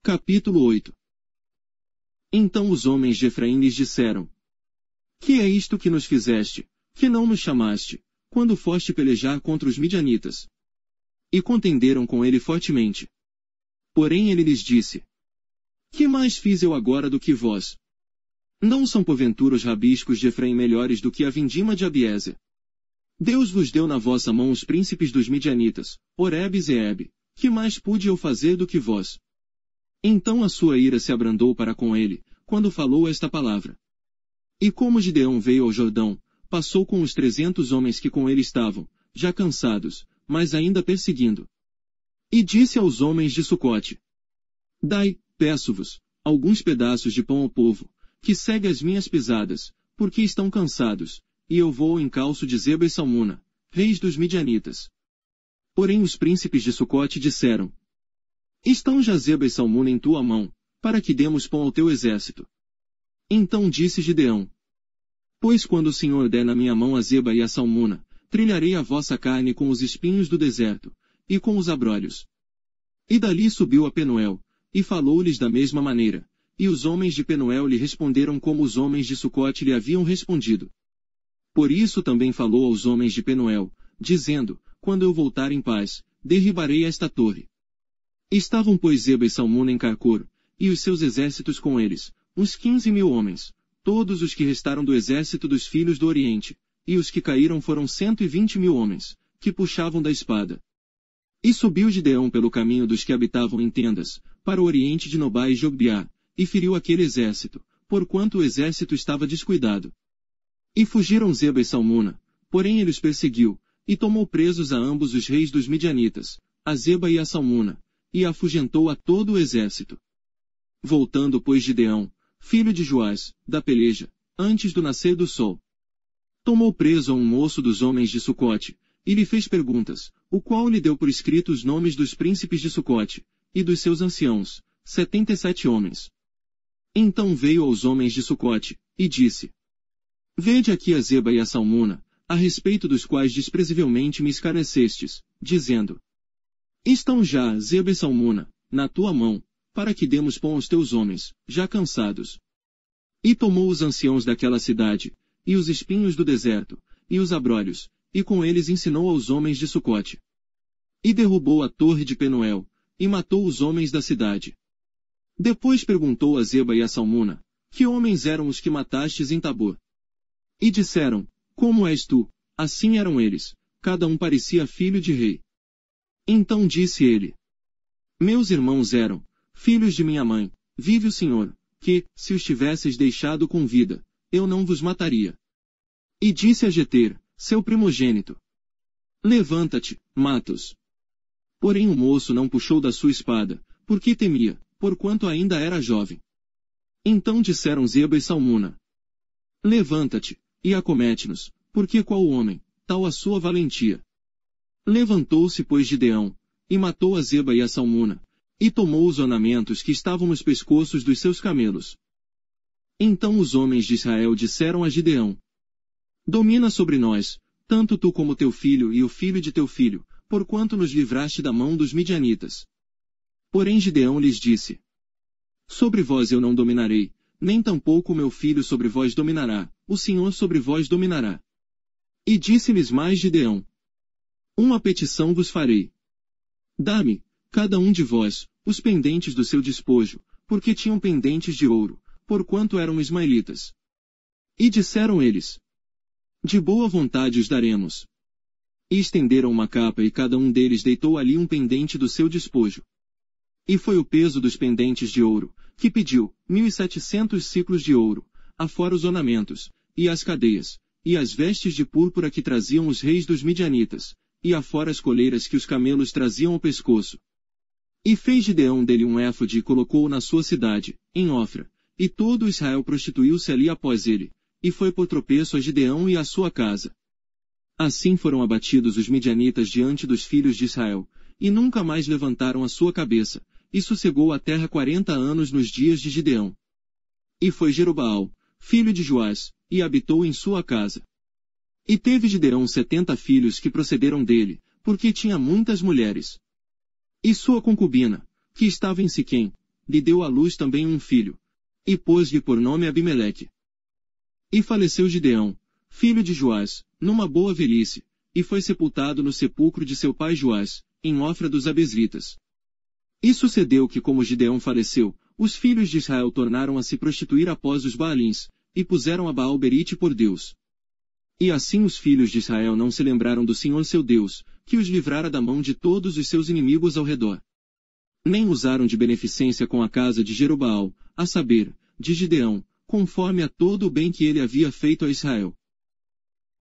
Capítulo 8. Então os homens de Efraim lhes disseram: Que é isto que nos fizeste, que não nos chamaste, quando foste pelejar contra os midianitas? E contenderam com ele fortemente. Porém ele lhes disse: Que mais fiz eu agora do que vós? Não são porventura os rabiscos de Efraim melhores do que a vindima de Abiezer? Deus vos deu na vossa mão os príncipes dos midianitas, Oreb e Zeeb. Que mais pude eu fazer do que vós? Então a sua ira se abrandou para com ele, quando falou esta palavra. E como Gideão veio ao Jordão, passou com os 300 homens que com ele estavam, já cansados, mas ainda perseguindo. E disse aos homens de Sucote: Dai, peço-vos, alguns pedaços de pão ao povo, que segue as minhas pisadas, porque estão cansados, e eu vou ao encalço de Zeba e Salmuna, reis dos midianitas. Porém os príncipes de Sucote disseram: Estão já Zeba e Salmuna em tua mão, para que demos pão ao teu exército. Então disse Gideão: Pois quando o Senhor der na minha mão a Zeba e a Salmuna, trilharei a vossa carne com os espinhos do deserto, e com os abrolhos. E dali subiu a Penuel, e falou-lhes da mesma maneira, e os homens de Penuel lhe responderam como os homens de Sucote lhe haviam respondido. Por isso também falou aos homens de Penuel, dizendo: Quando eu voltar em paz, derribarei esta torre. Estavam pois Zeba e Salmuna em Carcor, e os seus exércitos com eles, uns 15.000 homens, todos os que restaram do exército dos filhos do Oriente, e os que caíram foram 120.000 homens, que puxavam da espada. E subiu Gideão pelo caminho dos que habitavam em tendas, para o oriente de Nobá e Jogbiá, e feriu aquele exército, porquanto o exército estava descuidado. E fugiram Zeba e Salmuna, porém ele os perseguiu, e tomou presos a ambos os reis dos midianitas, a Zeba e a Salmuna, e afugentou a todo o exército. Voltando pois Gideão, filho de Joás, da peleja, antes do nascer do sol, tomou preso a um moço dos homens de Sucote, e lhe fez perguntas, o qual lhe deu por escrito os nomes dos príncipes de Sucote, e dos seus anciãos, 77 homens. Então veio aos homens de Sucote, e disse: Vede aqui a Zeba e a Salmuna, a respeito dos quais desprezivelmente me escarnecestes, dizendo: Estão já Zeba e Salmuna, na tua mão, para que demos pão aos teus homens, já cansados. E tomou os anciãos daquela cidade, e os espinhos do deserto, e os abrolhos, e com eles ensinou aos homens de Sucote. E derrubou a torre de Penuel, e matou os homens da cidade. Depois perguntou a Zeba e a Salmuna: Que homens eram os que matastes em Tabor? E disseram: Como és tu? Assim eram eles, cada um parecia filho de rei. Então disse ele: Meus irmãos eram filhos de minha mãe, vive o Senhor, que, se os tivesseis deixado com vida, eu não vos mataria. E disse a Jeter, seu primogênito: Levanta-te, mata-os. Porém o moço não puxou da sua espada, porque temia, porquanto ainda era jovem. Então disseram Zeba e Salmuna: Levanta-te, e acomete-nos, porque qual homem, tal a sua valentia. Levantou-se pois Gideão, e matou a Zeba e a Salmuna, e tomou os ornamentos que estavam nos pescoços dos seus camelos. Então os homens de Israel disseram a Gideão: Domina sobre nós, tanto tu como teu filho e o filho de teu filho, porquanto nos livraste da mão dos midianitas. Porém Gideão lhes disse: Sobre vós eu não dominarei, nem tampouco o meu filho sobre vós dominará, o Senhor sobre vós dominará. E disse-lhes mais Gideão: Uma petição vos farei. Dá-me, cada um de vós, os pendentes do seu despojo, porque tinham pendentes de ouro, porquanto eram ismaelitas. E disseram eles: De boa vontade os daremos. E estenderam uma capa e cada um deles deitou ali um pendente do seu despojo. E foi o peso dos pendentes de ouro, que pediu, 1.700 siclos de ouro, afora os ornamentos, e as cadeias, e as vestes de púrpura que traziam os reis dos midianitas, e afora as coleiras que os camelos traziam ao pescoço. E fez Gideão dele um éfode e colocou-o na sua cidade, em Ofra, e todo Israel prostituiu-se ali após ele, e foi por tropeço a Gideão e a sua casa. Assim foram abatidos os midianitas diante dos filhos de Israel, e nunca mais levantaram a sua cabeça, e sossegou a terra 40 anos nos dias de Gideão. E foi Jerobaal, filho de Joás, e habitou em sua casa. E teve Gideão 70 filhos que procederam dele, porque tinha muitas mulheres. E sua concubina, que estava em Siquém, lhe deu à luz também um filho, e pôs-lhe por nome Abimeleque. E faleceu Gideão, filho de Joás, numa boa velhice, e foi sepultado no sepulcro de seu pai Joás, em Ofra dos Abesritas. E sucedeu que, como Gideão faleceu, os filhos de Israel tornaram a se prostituir após os Baalins, e puseram a Baal-Berite por Deus. E assim os filhos de Israel não se lembraram do Senhor seu Deus, que os livrara da mão de todos os seus inimigos ao redor. Nem usaram de beneficência com a casa de Jerobaal, a saber, de Gideão, conforme a todo o bem que ele havia feito a Israel.